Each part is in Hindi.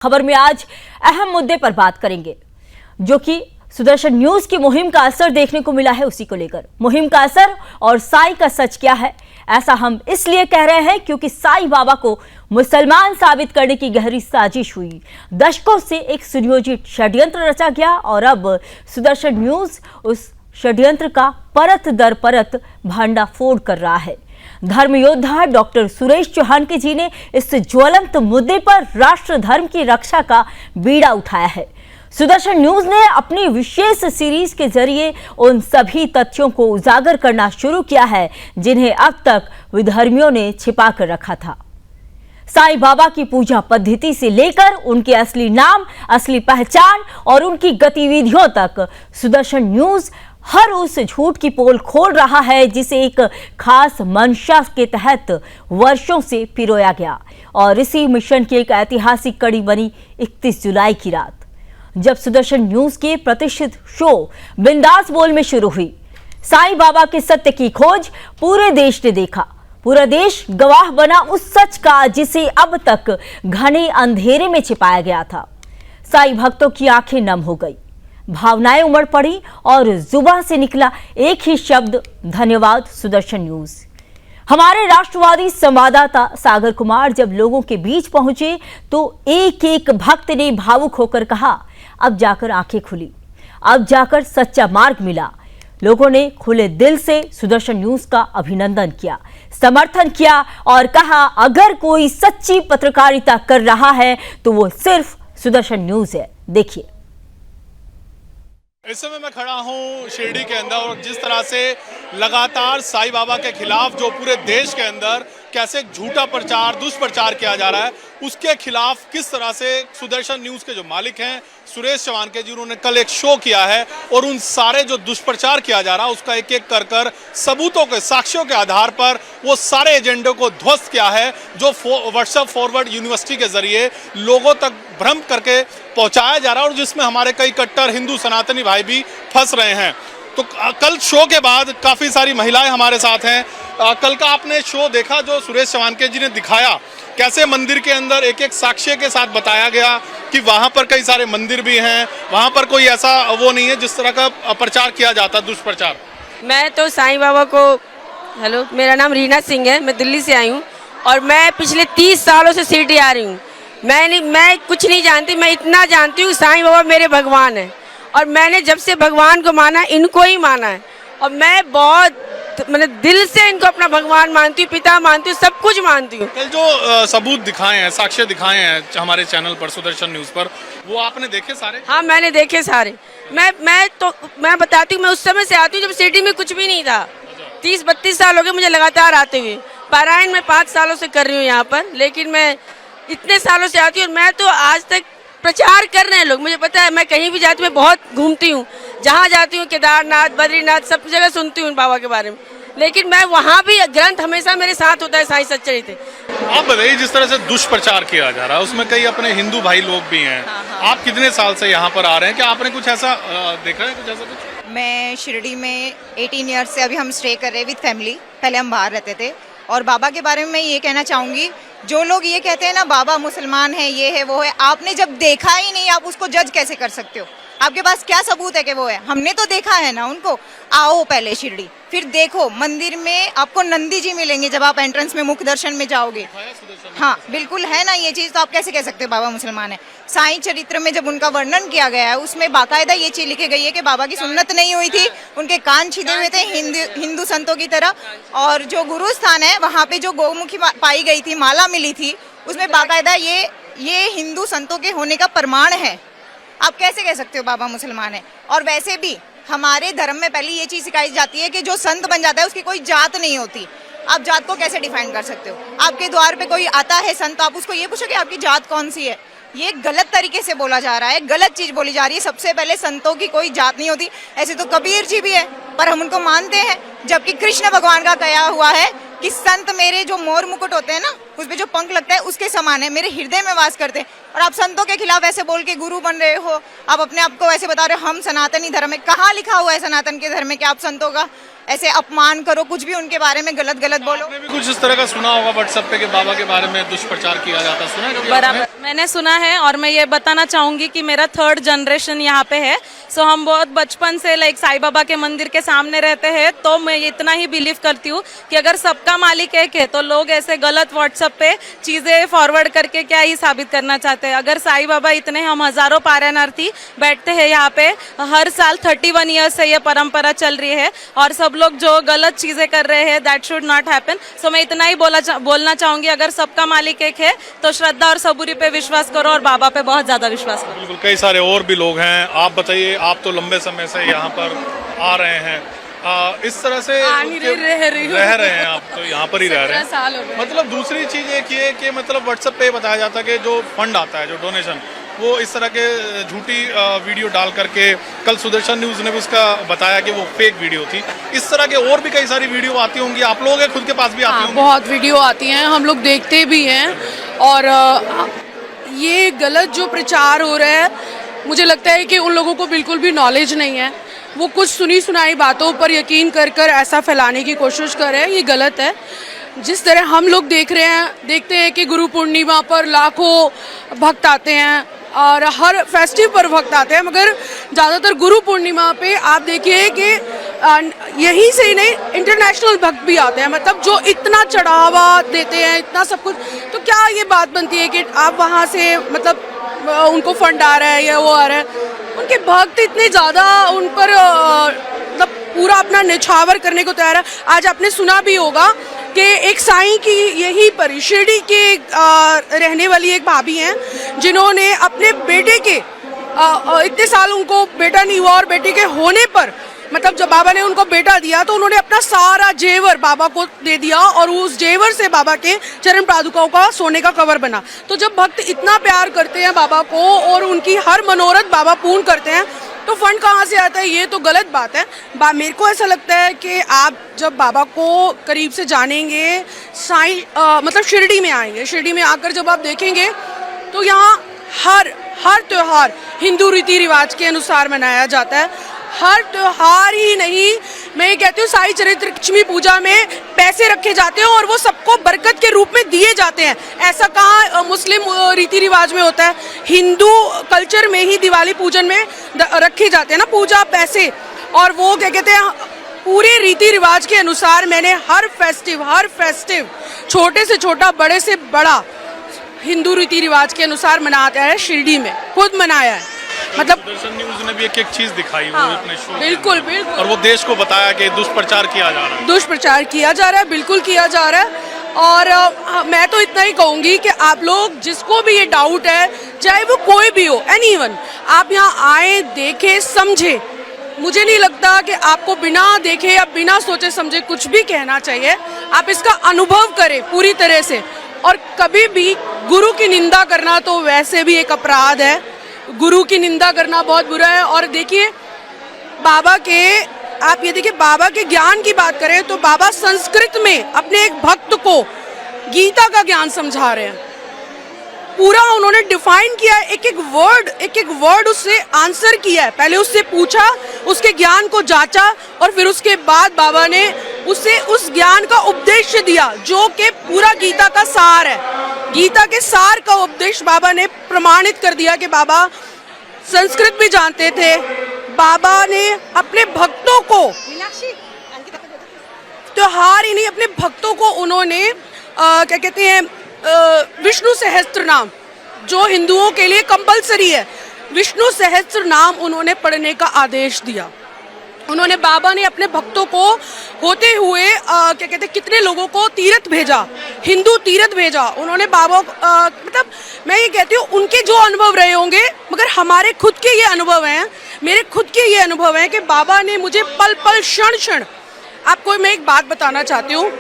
खबर में आज अहम मुद्दे पर बात करेंगे जो कि सुदर्शन न्यूज की मुहिम का असर देखने को मिला है। उसी को लेकर मुहिम का असर और साईं का सच क्या है, ऐसा हम इसलिए कह रहे हैं क्योंकि साईं बाबा को मुसलमान साबित करने की गहरी साजिश हुई। दशकों से एक सुनियोजित षड्यंत्र रचा गया और अब सुदर्शन न्यूज उस षड्यंत्र का परत दर परत भांडाफोड़ कर रहा है। धर्म योद्धा डॉक्टर सुरेश चौहान जी ने इस ज्वलंत मुद्दे पर राष्ट्र धर्म की रक्षा का बीड़ा उठाया है। सुदर्शन न्यूज ने अपनी विशेष सीरीज के जरिए उन सभी तथ्यों को उजागर करना शुरू किया है जिन्हें अब तक विधर्मियों ने छिपा कर रखा था। साईं बाबा की पूजा पद्धति से लेकर उनके असली नाम, असली पहचान और उनकी गतिविधियों तक सुदर्शन न्यूज हर उस झूठ की पोल खोल रहा है जिसे एक खास मंशा के तहत वर्षों से पिरोया गया। और इसी मिशन की एक ऐतिहासिक कड़ी बनी 31 जुलाई की रात, जब सुदर्शन न्यूज के प्रतिष्ठित शो बिंदास बोल में शुरू हुई। साईं बाबा के सत्य की खोज पूरे देश ने देखा। पूरा देश गवाह बना उस सच का जिसे अब तक घने अंधेरे में छिपाया गया था। साईं भक्तों की आंखें नम हो गई, भावनाएं उमड़ पड़ी और जुबान से निकला एक ही शब्द, धन्यवाद सुदर्शन न्यूज। हमारे राष्ट्रवादी संवाददाता सागर कुमार जब लोगों के बीच पहुंचे तो एक एक भक्त ने भावुक होकर कहा, अब जाकर आंखें खुली, अब जाकर सच्चा मार्ग मिला। लोगों ने खुले दिल से सुदर्शन न्यूज का अभिनंदन किया, समर्थन किया और कहा, अगर कोई सच्ची पत्रकारिता कर रहा है तो वो सिर्फ सुदर्शन न्यूज है। देखिए, इस समय मैं खड़ा हूं शिरडी के अंदर और जिस तरह से लगातार साईं बाबा के खिलाफ जो पूरे देश के अंदर कैसे झूठा प्रचार, दुष्प्रचार किया जा रहा है, उसके खिलाफ किस तरह से सुदर्शन न्यूज के जो मालिक हैं सुरेश चौहान जी, उन्होंने कल एक शो किया है और उन सारे जो दुष्प्रचार किया जा रहा है उसका एक एक कर सबूतों के, साक्ष्यों के आधार पर वो सारे एजेंडों को ध्वस्त किया है जो व्हाट्सएप फॉरवर्ड यूनिवर्सिटी के जरिए लोगों तक भ्रम करके पहुंचाया जा रहा है और जिसमें हमारे कई कट्टर हिंदू सनातनी भाई भी फंस रहे हैं। तो कल शो के बाद काफ़ी सारी महिलाएं हमारे साथ हैं। कल का आपने शो देखा जो सुरेश चौहान जी ने दिखाया, कैसे मंदिर के अंदर एक एक साक्ष्य के साथ बताया गया कि वहाँ पर कई सारे मंदिर भी हैं, वहाँ पर कोई ऐसा वो नहीं है जिस तरह का प्रचार किया जाता, दुष्प्रचार। मैं तो साईं बाबा को, हेलो, मेरा नाम रीना सिंह है, मैं दिल्ली से आई हूँ और मैं पिछले 30 सालों से शिरडी आ रही हूँ। मैं कुछ नहीं जानती, मैं इतना जानती हूँ साईं बाबा मेरे भगवान हैं और मैंने जब से भगवान को माना, इनको ही माना है और मैं बहुत दिल से इनको अपना भगवान मानती हूँ, पिता मानती हूँ, सब कुछ मानती हूँ। कल जो सबूत दिखाए हैं, साक्ष्य दिखाए हैं हमारे चैनल पर, सुदर्शन न्यूज पर, वो आपने देखे सारे? हाँ, मैंने देखे सारे। मैं बताती हूँ, मैं उस समय से आती हूँ जब शिरडी में कुछ भी नहीं था। 30-32 साल हो गए मुझे लगातार आते हुए। पारायण मैं 5 सालों से कर रही हूँ यहाँ पर, लेकिन मैं इतने सालों से आती हूँ और मैं तो आज तक प्रचार कर रहे हैं लोग, मुझे पता है। मैं कहीं भी जाती हूँ, मैं बहुत घूमती हूँ, जहाँ जाती हूँ केदारनाथ, बद्रीनाथ, सब जगह सुनती हूँ बाबा के बारे में, लेकिन मैं वहाँ भी ग्रंथ हमेशा मेरे साथ होता है, साईं सच्चरित्र। आप बताइए, जिस तरह से दुष्प्रचार किया जा रहा है उसमें कई अपने हिंदू भाई लोग भी हैं। हाँ। आप कितने साल से यहाँ पर आ रहे हैं, क्या आपने कुछ ऐसा देखा है, कुछ ऐसा कुछ? मैं शिरडी में 18 ईयर्स से अभी हम स्टे कर रहे हैं विद फैमिली। पहले हम बाहर रहते थे। और बाबा के बारे में मैं ये कहना चाहूँगी, जो लोग ये कहते हैं ना बाबा मुसलमान है, ये है, वो है, आपने जब देखा ही नहीं, आप उसको जज कैसे कर सकते हो? आपके पास क्या सबूत है कि वो है? हमने तो देखा है ना उनको। आओ पहले शिरडी, फिर देखो मंदिर में आपको नंदी जी मिलेंगे जब आप एंट्रेंस में मुख्य दर्शन में जाओगे। हाँ, बिल्कुल है ना ये चीज़, तो आप कैसे कह सकते हो बाबा मुसलमान है? साईं चरित्र में जब उनका वर्णन किया गया है उसमें बाकायदा ये चीज़ लिखी गई है कि बाबा की सुन्नत नहीं हुई थी, उनके कान छिदे हुए थे हिंदू संतों की तरह, और जो गुरु स्थान है वहाँ पे जो गौमुखी पाई गई थी, माला मिली थी, उसमें बाकायदा ये हिंदू संतों के होने का प्रमाण है। आप कैसे कह सकते हो बाबा मुसलमान है? और वैसे भी हमारे धर्म में पहले ये चीज़ सिखाई जाती है कि जो संत बन जाता है उसकी कोई जात नहीं होती। आप जात को कैसे डिफाइन कर सकते हो? आपके द्वार पे कोई आता है संत, आप उसको ये पूछो कि आपकी जात कौन सी है? ये गलत तरीके से बोला जा रहा है, गलत चीज़ बोली जा रही है। सबसे पहले संतों की कोई जात नहीं होती। ऐसे तो कबीर जी भी है पर हम उनको मानते हैं, जबकि कृष्ण भगवान का कहा हुआ है कि संत मेरे जो मोर मुकुट होते हैं ना उस पे जो पंख लगता है उसके समान है, मेरे हृदय में वास करते हैं। और आप संतों के खिलाफ ऐसे बोल के गुरु बन रहे हो, आप अपने आप को ऐसे बता रहे हो हम सनातनी धर्म है। कहाँ लिखा हुआ है सनातन के धर्म में कि आप संतों का ऐसे अपमान करो, कुछ भी उनके बारे में गलत गलत बोलो? आपने भी कुछ इस तरह का सुना होगा व्हाट्सएप पे कि बाबा के बारे में दुष्प्रचार किया जाता है, सुना है कभी बराबर आपने? मैंने सुना है और मैं ये बताना चाहूंगी कि मेरा 3rd जनरेशन यहाँ पे है। सो हम बहुत बचपन से लाइक साईं बाबा के मंदिर के सामने रहते हैं, तो मैं इतना ही बिलीव करती हूँ कि अगर सबका मालिक एक है तो लोग ऐसे गलत व्हाट्सएप पे चीजें फॉरवर्ड करके क्या ही साबित करना चाहते हैं। अगर साईं बाबा इतने, हम हजारों पारायणार्थी बैठते हैं यहाँ पे हर साल, 31 ईयर्स से ये परंपरा चल रही है और सब लोग जो गलत चीजें कर रहे हैं दैट शुड नॉट हैपन। सो मैं इतना ही बोलना चाहूंगी, अगर सबका मालिक एक है तो श्रद्धा और सबूरी पे विश्वास करो और बाबा पे बहुत ज्यादा विश्वास करो। बिल्कुल, कई सारे और भी लोग हैं। आप बताइए, आप तो लंबे समय से यहाँ पर आ रहे हैं, इस तरह से रह रहे हैं, आप तो यहाँ पर ही रह रहे हैं। साल हो गए। मतलब दूसरी चीज एक ये कि मतलब व्हाट्सएप पे बताया जाता है कि जो फंड आता है, जो डोनेशन, वो इस तरह के झूठी वीडियो डाल करके, कल सुदर्शन न्यूज ने भी उसका बताया कि वो फेक वीडियो थी। इस तरह के और भी कई सारी वीडियो आती होंगी, आप लोगों के खुद के पास भी आती होंगी? बहुत वीडियो आती हैं, हम लोग देखते भी हैं। और ये गलत जो प्रचार हो रहा है, मुझे लगता है कि उन लोगों को बिल्कुल भी नॉलेज नहीं है। वो कुछ सुनी सुनाई बातों पर यकीन कर कर ऐसा फैलाने की कोशिश कर रहे हैं, ये गलत है। जिस तरह हम लोग देखते हैं कि गुरु पूर्णिमा पर लाखों भक्त आते हैं और हर फेस्टिव पर भक्त आते हैं, मगर ज़्यादातर गुरु पूर्णिमा पे आप देखिए कि यहीं से ही नहीं, इंटरनेशनल भक्त भी आते हैं। मतलब जो इतना चढ़ावा देते हैं, इतना सब कुछ, तो क्या ये बात बनती है कि आप वहाँ से मतलब उनको फंड आ रहा है या वो आ रहा है? उनके भक्त इतने ज़्यादा उन पर मतलब पूरा अपना निछावर करने को तैयार है। आज आपने सुना भी होगा कि एक साईं की यहीं पर शिरडी के रहने वाली एक भाभी हैं, जिन्होंने अपने बेटे के इतने साल उनको बेटा नहीं हुआ और बेटे के होने पर, मतलब जब बाबा ने उनको बेटा दिया तो उन्होंने अपना सारा जेवर बाबा को दे दिया और उस जेवर से बाबा के चरण पादुकाओं का सोने का कवर बना। तो जब भक्त इतना प्यार करते हैं बाबा को और उनकी हर मनोरथ बाबा पूर्ण करते हैं, तो फंड कहाँ से आता है? ये तो गलत बात है। मेरे को ऐसा लगता है कि आप जब बाबा को करीब से जानेंगे, साईं मतलब शिरडी में आएंगे, शिरडी में आकर जब आप देखेंगे तो यहाँ हर त्योहार हिंदू रीति रिवाज के अनुसार मनाया जाता है। हर त्योहार ही नहीं, मैं ये कहती हूँ साईं चरित्र लक्ष्मी पूजा में पैसे रखे जाते हैं और वो सबको बरकत के रूप में दिए जाते हैं। ऐसा कहाँ मुस्लिम रीति रिवाज में होता है? हिंदू कल्चर में ही दिवाली पूजन में रखे जाते हैं ना पूजा पैसे, और वो क्या कहते हैं पूरे रीति रिवाज के अनुसार मैंने हर फेस्टिव छोटे से छोटा बड़े से बड़ा हिंदू रीति रिवाज के अनुसार मनाता है। शिरडी में खुद मनाया है। मतलब सुदर्शन न्यूज ने भी एक चीज दिखाई, हाँ, वो अपने शो बिल्कुल और वो देश को बताया कि दुष्प्रचार किया जा रहा है। दुष्प्रचार किया जा रहा है, बिल्कुल किया जा रहा है। और मैं तो इतना ही कहूँगी कि आप लोग जिसको भी ये डाउट है, चाहे वो कोई भी हो, एनीवन, आप यहाँ आए, देखे, समझे। मुझे नहीं लगता कि आपको बिना देखे या बिना सोचे समझे कुछ भी कहना चाहिए। आप इसका अनुभव करें पूरी तरह से। और कभी भी गुरु की निंदा करना तो वैसे भी एक अपराध है। गुरु की निंदा करना बहुत बुरा है। और देखिए बाबा के, आप ये देखिए बाबा के ज्ञान की बात करें तो बाबा संस्कृत में अपने एक भक्त को गीता का ज्ञान समझा रहे हैं। पूरा उन्होंने डिफाइन किया है, एक एक वर्ड उससे आंसर किया है। पहले उससे पूछा, उसके ज्ञान को जांचा और फिर उसके बाद बाबा ने उसे उस ज्ञान का उपदेश दिया, जो कि पूरा गीता का सार है। गीता के सार का उपदेश बाबा ने प्रमाणित कर दिया कि बाबा संस्कृत भी जानते थे। बाबा ने अपने भक्तों को त्योहार ही नहीं, अपने भक्तों को उन्होंने क्या कहते हैं विष्णु सहस्त्र नाम, जो हिंदुओं के लिए कंपलसरी है, विष्णु सहस्त्र नाम उन्होंने पढ़ने का आदेश दिया। उन्होंने, बाबा ने अपने भक्तों को होते हुए क्या कहते हैं कितने लोगों को तीर्थ भेजा, हिंदू तीर्थ भेजा उन्होंने बाबा मतलब मैं ये कहती हूँ उनके जो अनुभव रहे होंगे, मगर हमारे खुद के ये अनुभव हैं, मेरे खुद के ये अनुभव हैं कि बाबा ने मुझे पल पल क्षण क्षण, आपको मैं एक बात बताना चाहती हूँ।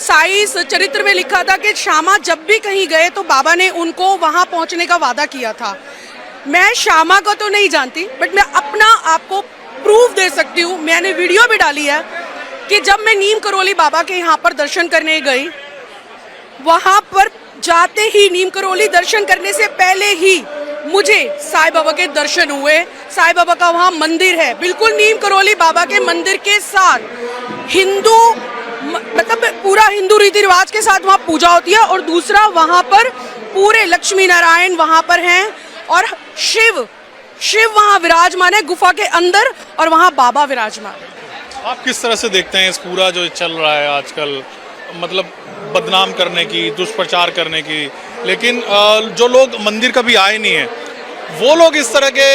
साईं चरित्र में लिखा था कि श्यामा जब भी कहीं गए तो बाबा ने उनको वहाँ पहुँचने का वादा किया था। मैं श्यामा को तो नहीं जानती, बट मैं अपना आपको प्रूफ दे सकती हूँ। मैंने वीडियो भी डाली है कि जब मैं नीम करोली बाबा के यहाँ पर दर्शन करने गई, वहाँ पर जाते ही नीम करोली दर्शन करने से पहले ही मुझे साईं बाबा के दर्शन हुए। साईं बाबा का वहाँ मंदिर है, बिल्कुल नीम करोली बाबा के मंदिर के साथ हिंदू मतलब पूरा हिंदू रीति रिवाज के साथ वहाँ पूजा होती है। और दूसरा वहाँ पर पूरे लक्ष्मी नारायण वहाँ पर हैं और शिव वहाँ विराजमान है गुफा के अंदर और वहाँ बाबा विराजमान है। आप किस तरह से देखते हैं इस पूरा जो चल रहा है आजकल, मतलब बदनाम करने की, दुष्प्रचार करने की, लेकिन जो लोग मंदिर कभी आए नहीं हैं वो लोग इस तरह के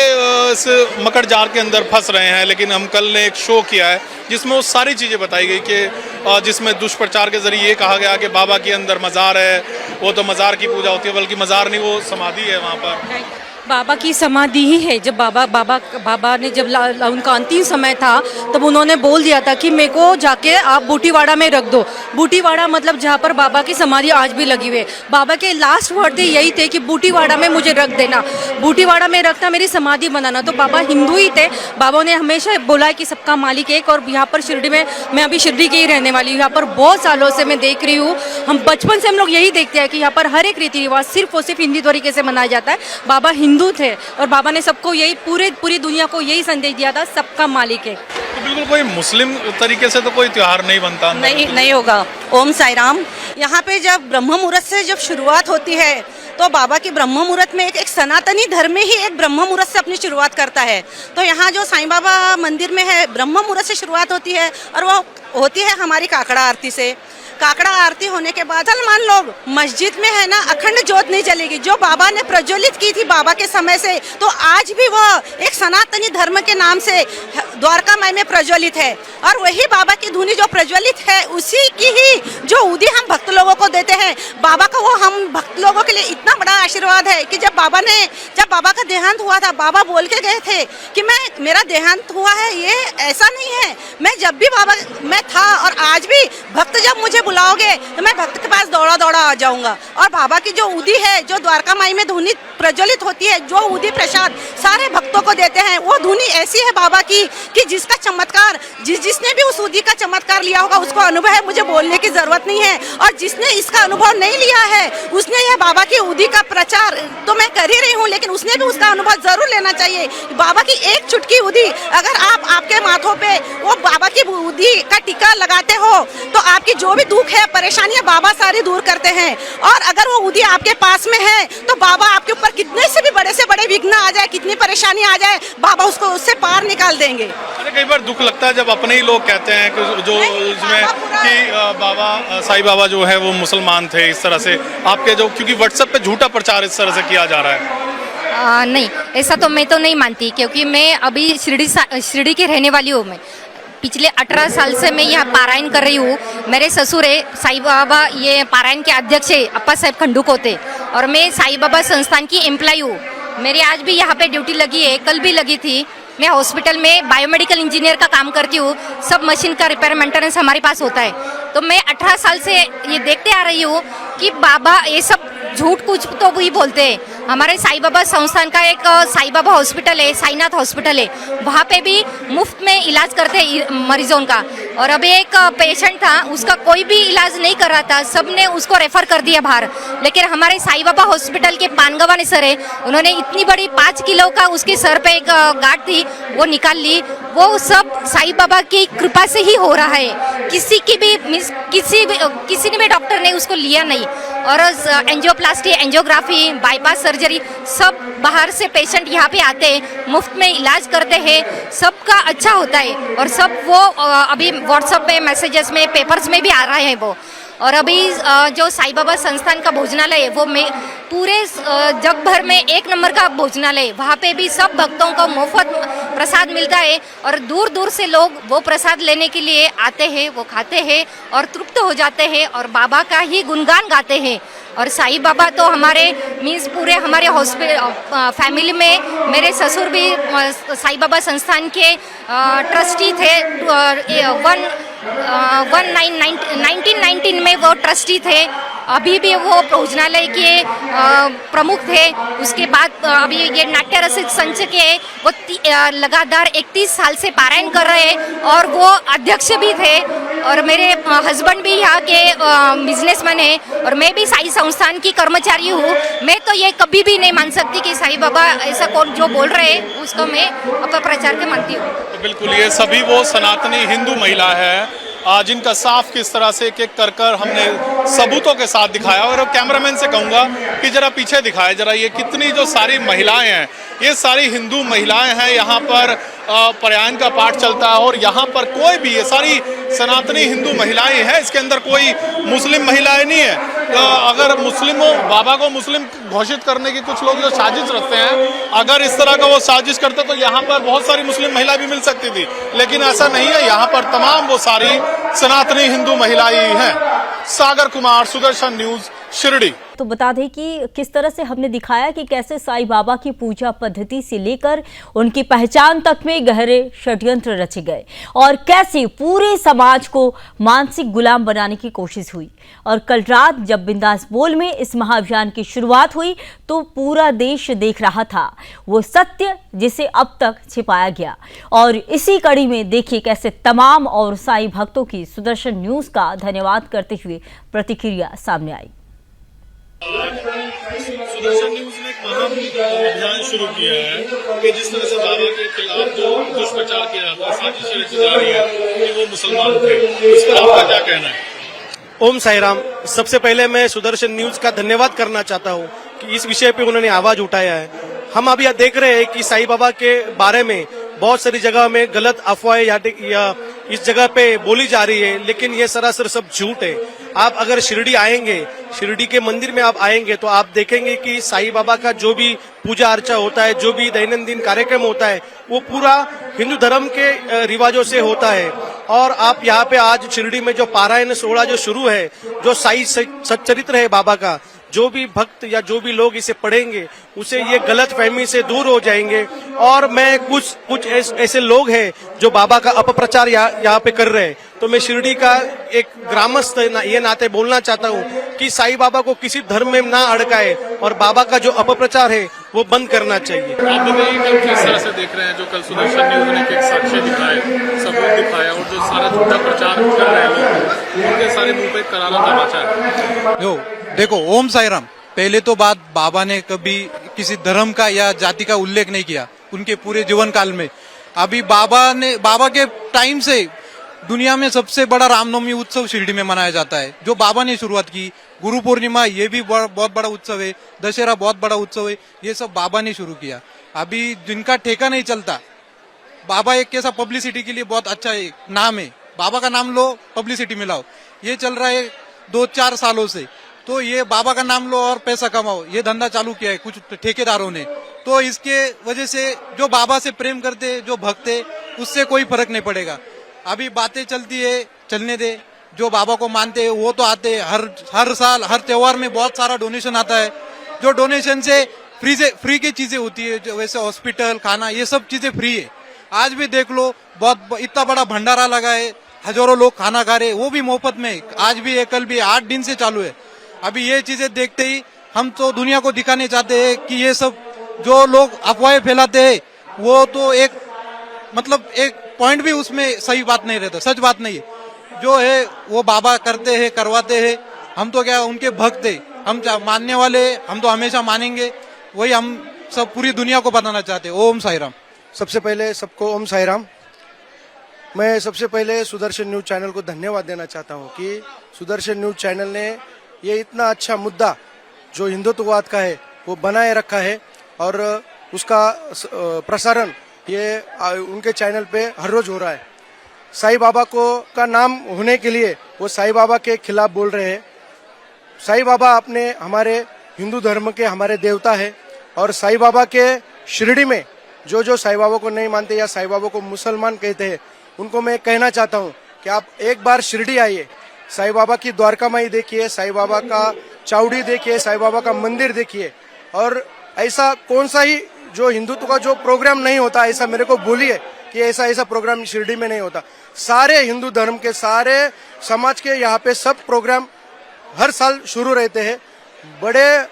इस मकड़ जाल के अंदर फंस रहे हैं। लेकिन हम कल ने एक शो किया है जिसमें वो सारी चीज़ें बताई गई कि जिसमें दुष्प्रचार के जरिए ये कहा गया कि बाबा के अंदर मज़ार है, वो तो मज़ार की पूजा होती है, बल्कि मज़ार नहीं वो समाधि है वहाँ पर। बाबा की समाधि ही है। जब बाबा ने जब उनका अंतिम समय था तब उन्होंने बोल दिया था कि मेरे को जाके आप बूटीवाड़ा में रख दो। बूटीवाड़ा मतलब जहाँ पर बाबा की समाधि आज भी लगी हुई है। बाबा के लास्ट वर्ड थे यही थे कि बूटीवाड़ा में मुझे रख देना, बूटीवाड़ा में रखना, मेरी समाधि बनाना। तो बाबा हिंदू ही थे। बाबा ने हमेशा बोला है कि सबका मालिक एक। और यहाँ पर शिरडी में, मैं अभी शिरडी की ही रहने वाली हूँ, यहाँ पर बहुत सालों से मैं देख रही हूँ, हम बचपन से हम लोग यही देखते हैं कि यहाँ पर हर एक रीति रिवाज सिर्फ और सिर्फ हिंदी तरीके से मनाया जाता है। बाबा हिंदू थे और बाबा ने सबको यही पूरी दुनिया को यही संदेश दिया था, सबका मालिक है। तो बिल्कुल कोई मुस्लिम तरीके से तो कोई त्योहार नहीं बनता, नहीं होगा। ओम साई राम। यहाँ पे जब ब्रह्म मुहूर्त से जब शुरुआत होती है तो बाबा की ब्रह्म मुहूर्त में एक सनातनी धर्म ही एक ब्रह्म मुहूर्त से अपनी शुरुआत करता है। तो यहाँ जो साईं बाबा मंदिर में है ब्रह्म मुहूर्त से शुरुआत होती है और वो होती है हमारी काकड़ा आरती से। काकड़ा आरती होने के बाद मान लो मस्जिद में है ना अखंड ज्योत नहीं चलेगी जो बाबा ने प्रज्वलित की थी बाबा के समय से, तो आज भी वह एक सनातनी धर्म के नाम से द्वारका माई में प्रज्वलित है। और वही बाबा की धुनी जो प्रज्वलित है उसी की ही जो उदी हम भक्त लोगों को देते हैं। बाबा का वो हम भक्त लोगों के लिए इतना बड़ा आशीर्वाद है कि जब बाबा का देहांत हुआ था, बाबा बोल के गए थे कि मेरा देहांत हुआ है, ये ऐसा नहीं है, मैं जब भी बाबा मैं था और आज भी भक्त जब मुझे बुलाओगे तो मैं भक्त के पास दौड़ा आ जाऊंगा। और बाबा की जो उदी है, जो द्वारका माई में धुनी प्रज्वलित होती है, जो उदी प्रसाद सारे भक्तों को देते हैं, वो धुनी ऐसी है बाबा की कि जिसका चमत्कार जिसने भी उस उदी का चमत्कार लिया होगा उसको अनुभव है, मुझे बोलने की जरूरत नहीं है। और जिसने इसका अनुभव नहीं लिया है उसने यह बाबा की उदी का प्रचार तो मैं कर ही रही हूँ, लेकिन उसने भी उसका अनुभव जरूर लेना चाहिए। बाबा की एक चुटकी उदी अगर आपके माथों पे वो बाबा की उदी का टीका लगाते हो तो आपकी जो भी दुख है, परेशानियां बाबा सारी दूर करते हैं। और अगर वो उदी आपके पास में है तो बाबा आपके ऊपर कितने से बड़े विघ्न आ जाए, कितनी परेशानी आ जाए, बाबा उसको उससे पार निकाल देंगे। अरे कई बार दुख लगता है जब अपने ही लोग कहते हैं कि जो इसमें कि बाबा साईं बाबा जो है वो मुसलमान थे, इस तरह से आपके जो, क्योंकि व्हाट्सएप पे झूठा प्रचार इस तरह से किया जा रहा है। नहीं, ऐसा तो मैं तो नहीं मानती, क्योंकि मैं अभी शिरडी की रहने वाली हूँ। मैं पिछले 18 साल से मैं यहाँ पारायण कर रही हूँ। मेरे ससुर है साईं बाबा, ये पारायण के अध्यक्ष है अप्पा साहेब खंडूकोते, और मैं साईं बाबा संस्थान की एम्प्लॉय हूँ। मेरी आज भी यहाँ पे ड्यूटी लगी है, कल भी लगी थी। मैं हॉस्पिटल में बायोमेडिकल इंजीनियर का काम करती हूँ। सब मशीन का रिपेयर मेंटेनेंस हमारे पास होता है। तो मैं 18 साल से ये देखते आ रही हूँ कि बाबा ये सब झूठ कुछ तो भी बोलते हैं। हमारे साईं बाबा संस्थान का एक साईं बाबा हॉस्पिटल है, साईनाथ हॉस्पिटल है, वहाँ पे भी मुफ्त में इलाज करते हैं मरीजों का। और अभी एक पेशेंट था, उसका कोई भी इलाज नहीं कर रहा था, सब ने उसको रेफर कर दिया बाहर। लेकिन हमारे साईं बाबा हॉस्पिटल के पानगवानी सर है, उन्होंने इतनी बड़ी 5 किलो का उसके सर पे एक गांठ थी, वो निकाल ली। वो सब साईं बाबा की कृपा से ही हो रहा है। किसी ने भी डॉक्टर ने उसको लिया नहीं। और एंजियोप्लास्टी, एंजियोग्राफी, बाईपास सर्जरी सब बाहर से पेशेंट यहाँ पे आते हैं, मुफ्त में इलाज करते हैं, सबका अच्छा होता है। और सब वो अभी व्हाट्सएप पे, मैसेजेस में, पेपर्स में भी आ रहे हैं वो। और अभी जो साईं बाबा संस्थान का भोजनालय है वो में पूरे जग भर में 1 नंबर का भोजनालय है। वहाँ पे भी सब भक्तों को मुफ्त प्रसाद मिलता है और दूर दूर से लोग वो प्रसाद लेने के लिए आते हैं, वो खाते हैं और तृप्त हो जाते हैं और बाबा का ही गुणगान गाते हैं। और साईं बाबा तो हमारे मीन्स पूरे हमारे हॉस्पिटल फैमिली में, मेरे ससुर भी साईं बाबा संस्थान के ट्रस्टी थे। 1919 में वो ट्रस्टी थे। अभी भी वो भोजनालय के प्रमुख थे। उसके बाद अभी ये नाट्य रसिक संच के वो लगातार 31 साल से पारायण कर रहे हैं और वो अध्यक्ष भी थे। और मेरे हस्बैंड भी यहाँ के बिजनेसमैन है और मैं भी साई संस्थान की कर्मचारी हूँ। मैं तो ये कभी भी नहीं मान सकती कि साईं बाबा ऐसा कौन जो बोल रहे हैं उसको मैं अपप्रचार के मानती हूँ। तो बिल्कुल ये सभी वो सनातनी हिंदू महिला है जिनका साफ किस तरह से एक एक कर हमने सबूतों के साथ दिखाया। और कैमरामैन से कहूंगा कि जरा पीछे दिखाए जरा, ये कितनी जो सारी महिलाएं हैं, ये सारी हिंदू महिलाएं हैं। यहाँ पर प्रयाण का पाठ चलता है और यहाँ पर कोई भी, ये सारी सनातनी हिंदू महिलाएं हैं, इसके अंदर कोई मुस्लिम महिलाएं नहीं है। तो अगर मुस्लिमों बाबा को मुस्लिम घोषित करने की कुछ लोग जो साजिश रखते हैं, अगर इस तरह का वो साजिश करते तो यहाँ पर बहुत सारी मुस्लिम महिला भी मिल सकती थी, लेकिन ऐसा नहीं है। यहाँ पर तमाम वो सारी सनातनी हिंदू महिलाएं हैं। सागर कुमार, सुदर्शन न्यूज, शिरडी। तो बता दें कि किस तरह से हमने दिखाया कि कैसे साईं बाबा की पूजा पद्धति से लेकर उनकी पहचान तक में गहरे षड्यंत्र रचे गए और कैसे पूरे समाज को मानसिक गुलाम बनाने की कोशिश हुई। और कल रात जब बिंदास बोल में इस महाअभियान की शुरुआत हुई तो पूरा देश देख रहा था वो सत्य जिसे अब तक छिपाया गया। और इसी कड़ी में देखिए कैसे तमाम और साईं भक्तों की सुदर्शन न्यूज का धन्यवाद करते हुए प्रतिक्रिया सामने आई। सुदर्शन न्यूज ने एक महाअभियान शुरू किया है कि जिस तरह से बाबा के खिलाफ जो दुष्प्रचार किया जाता है, साजिश रची जा रही है कि वो मुसलमान थे, इस पर आपका क्या कहना है? ओम साई राम। सबसे पहले मैं सुदर्शन न्यूज का धन्यवाद करना चाहता हूँ कि इस विषय पे उन्होंने आवाज उठाया है। हम अभी देख रहे हैं कि साईं बाबा के बारे में बहुत सारी जगह में गलत अफवाहें या इस जगह पे बोली जा रही है, लेकिन ये सरासर सब झूठ है। आप अगर शिरडी आएंगे, शिरडी के मंदिर में आप आएंगे तो आप देखेंगे कि साईं बाबा का जो भी पूजा अर्चा होता है, जो भी दैनंदिन कार्यक्रम होता है, वो पूरा हिंदू धर्म के रिवाजों से होता है। और आप यहाँ पे आज शिरडी में जो पारायण सोहला जो शुरू है, जो साई सच्चरित्र है बाबा का, जो भी भक्त या जो भी लोग इसे पढ़ेंगे उसे ये गलत फहमी से दूर हो जाएंगे। और मैं कुछ ऐसे लोग हैं जो बाबा का अपप्रचार यहाँ पे कर रहे हैं, तो मैं शिरडी का एक ग्रामस्थ ये नाते बोलना चाहता हूँ कि साईं बाबा को किसी धर्म में ना अड़काए और बाबा का जो अपप्रचार है वो बंद करना चाहिए। आप बताइए कि किस तरह से देख रहे हैं जो कल सुदर्शन न्यूज ने एक साक्ष्य दिखाए, सबूत दिखाया और जो सारा झूठा प्रचार कर रहे हैं लोग, उनके सारे मुंह पे करारा तमाचा है। देखो, ओम साई राम। पहले तो बात, बाबा ने कभी किसी धर्म का या जाति का उल्लेख नहीं किया उनके पूरे जीवन काल में। अभी बाबा के टाइम से दुनिया में सबसे बड़ा रामनवमी उत्सव शिरडी में मनाया जाता है, जो बाबा ने शुरुआत की। गुरु पूर्णिमा ये भी बहुत बड़ा उत्सव है, दशहरा बहुत बड़ा उत्सव है, ये सब बाबा ने शुरू किया। अभी जिनका ठेका नहीं चलता, बाबा एक कैसा पब्लिसिटी के लिए बहुत अच्छा नाम है, बाबा का नाम लो पब्लिसिटी में लाओ, ये चल रहा है 2-4 सालों से। तो ये बाबा का नाम लो और पैसा कमाओ, ये धंधा चालू किया है कुछ ठेकेदारों ने। तो इसके वजह से जो बाबा से प्रेम करते, जो भक्त है, उससे कोई फर्क नहीं पड़ेगा। अभी बातें चलती है, चलने दे। जो बाबा को मानते हैं वो तो आते हैं, हर साल हर त्योहार में बहुत सारा डोनेशन आता है। जो डोनेशन से फ्री की चीजें होती है, जो वैसे हॉस्पिटल, खाना, ये सब चीजें फ्री है। आज भी देख लो, बहुत इतना बड़ा भंडारा लगा है, हजारों लोग खाना खा रहे, वो भी मुफ्त में। आज भी है, कल भी, 8 दिन से चालू है। अभी ये चीजें देखते ही हम तो दुनिया को दिखाने चाहते हैं कि ये सब जो लोग अफवाहें फैलाते हैं वो तो एक पॉइंट भी उसमें सही बात नहीं रहता, सच बात नहीं है। जो है वो बाबा करते हैं, करवाते हैं। हम तो क्या उनके भक्त है, हम मानने वाले, हम तो हमेशा मानेंगे। वही हम सब पूरी दुनिया को बताना चाहते हैं। ओम साई राम। सबसे पहले सबको ओम साई राम। मैं सबसे पहले सुदर्शन न्यूज चैनल को धन्यवाद देना चाहता हूँ कि सुदर्शन न्यूज चैनल ने ये इतना अच्छा मुद्दा जो हिंदुत्ववाद का है वो बनाए रखा है और उसका प्रसारण ये उनके चैनल पे हर रोज हो रहा है। साईं बाबा को का नाम होने के लिए वो साईं बाबा के खिलाफ बोल रहे हैं। साईं बाबा अपने हमारे हिंदू धर्म के हमारे देवता है और साईं बाबा के शिरडी में जो साईं बाबा को नहीं मानते या साईं बाबा को मुसलमान कहते हैं, उनको मैं कहना चाहता हूँ कि आप एक बार शिरडी आइए, साईं बाबा की द्वारका माई देखिए, साईं बाबा का चावड़ी देखिए, साईं बाबा का मंदिर देखिए। और ऐसा कौन सा ही जो हिंदुत्व का जो प्रोग्राम नहीं होता, ऐसा मेरे को बोलिए कि ऐसा प्रोग्राम शिरडी में नहीं होता। सारे हिंदू धर्म के, सारे समाज के यहाँ पे सब प्रोग्राम हर साल शुरू रहते हैं। बड़े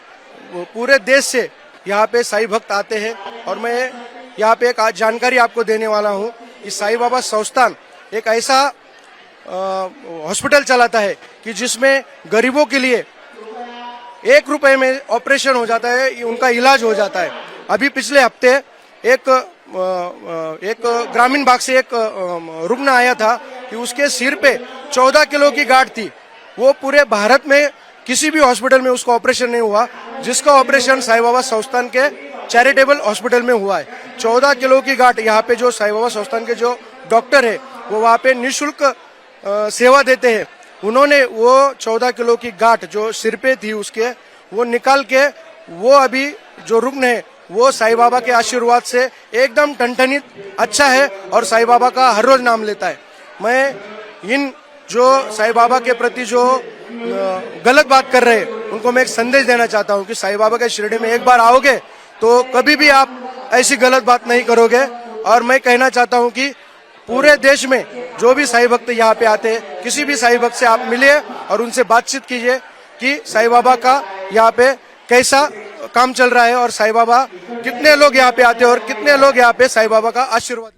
पूरे देश से यहाँ पे साईं भक्त आते हैं। और मैं यहाँ पे एक आज जानकारी आपको देने वाला हूँ कि साईं बाबा संस्थान एक ऐसा हॉस्पिटल चलाता है कि जिसमें गरीबों के लिए 1 रुपए में ऑपरेशन हो जाता है, उनका इलाज हो जाता है। अभी पिछले हफ्ते एक ग्रामीण भाग से एक रुग्ण आया था कि उसके सिर पे 14 किलो की गांठ थी। वो पूरे भारत में किसी भी हॉस्पिटल में उसका ऑपरेशन नहीं हुआ, जिसका ऑपरेशन साईं बाबा संस्थान के चैरिटेबल हॉस्पिटल में हुआ है। 14 किलो की गांठ, यहाँ पे जो साईं बाबा संस्थान के जो डॉक्टर है वो वहाँ पे निःशुल्क सेवा देते हैं। उन्होंने वो 14 किलो की गांठ जो सिर पे थी उसके, वो निकाल के वो अभी जो रुग्ण है वो साईं बाबा के आशीर्वाद से एकदम ठनठनित अच्छा है और साईं बाबा का हर रोज नाम लेता है। मैं इन जो साईं बाबा के प्रति जो गलत बात कर रहे हैं उनको मैं एक संदेश देना चाहता हूँ कि साईं बाबा के शिरडी में एक बार आओगे तो कभी भी आप ऐसी गलत बात नहीं करोगे। और मैं कहना चाहता हूँ कि पूरे देश में जो भी साईं भक्त यहाँ पे आते हैं, किसी भी साईं भक्त से आप मिलिए और उनसे बातचीत कीजिए कि साईं बाबा का यहाँ पे कैसा काम चल रहा है और साईं बाबा कितने लोग यहाँ पे आते हैं और कितने लोग यहाँ पे साईं बाबा का आशीर्वाद।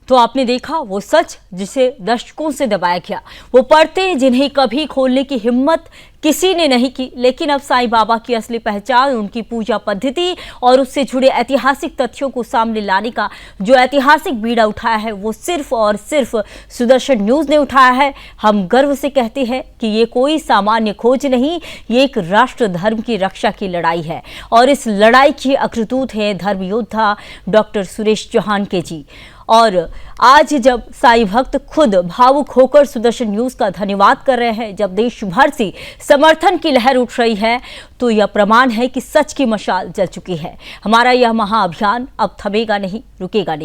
तो आपने देखा वो सच जिसे दशकों से दबाया गया, वो पर्दे जिन्हें कभी खोलने की हिम्मत किसी ने नहीं की। लेकिन अब साईं बाबा की असली पहचान, उनकी पूजा पद्धति और उससे जुड़े ऐतिहासिक तथ्यों को सामने लाने का जो ऐतिहासिक बीड़ा उठाया है वो सिर्फ और सिर्फ सुदर्शन न्यूज ने उठाया है। हम गर्व से कहते हैं कि ये कोई सामान्य खोज नहीं, ये एक राष्ट्र धर्म की रक्षा की लड़ाई है और इस लड़ाई के अग्रदूत हैं धर्म योद्धा डॉक्टर सुरेश चौहान के जी। और आज जब साईं भक्त खुद भावुक होकर सुदर्शन न्यूज का धन्यवाद कर रहे हैं, जब देश भर से समर्थन की लहर उठ रही है, तो यह प्रमाण है कि सच की मशाल जल चुकी है। हमारा यह महाअभियान अब थमेगा नहीं, रुकेगा नहीं।